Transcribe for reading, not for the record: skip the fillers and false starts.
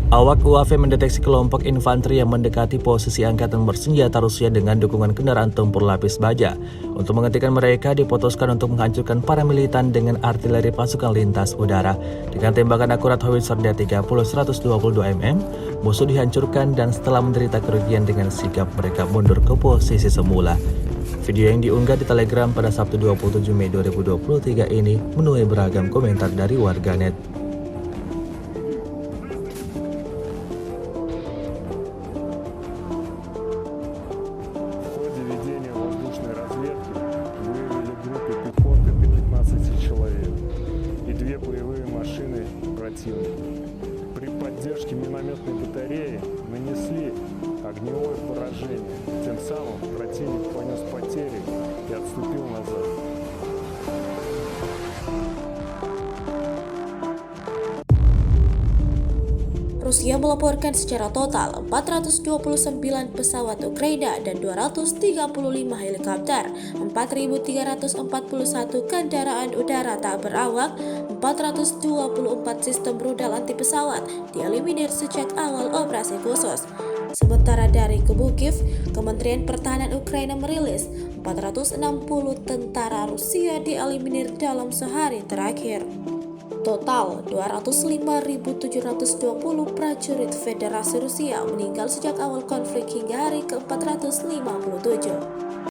Awak UAV mendeteksi kelompok infanteri yang mendekati posisi angkatan bersenjata Rusia dengan dukungan kendaraan tempur lapis baja. Untuk menghentikan mereka, diputuskan untuk menghancurkan para militan dengan artileri pasukan lintas udara. Dengan tembakan akurat howitzer D30 122 mm, musuh dihancurkan dan setelah menderita kerugian dengan sigap mereka mundur ke posisi semula. Video yang diunggah di Telegram pada Sabtu 27 Mei 2023 ini menuai beragam komentar dari warganet. Боевые машины противника. При поддержке минометной батареи нанесли огневое поражение. Тем самым противник понес потери и отступил назад. Rusia melaporkan secara total 429 pesawat Ukraina dan 235 helikopter, 4.341 kendaraan udara tak berawak, 424 sistem rudal anti pesawat dieliminir sejak awal operasi khusus. Sementara dari kubu Kiev, Kementerian Pertahanan Ukraina merilis 460 tentara Rusia dieliminir dalam sehari terakhir. Total 205.720 prajurit Federasi Rusia meninggal sejak awal konflik hingga hari ke-457.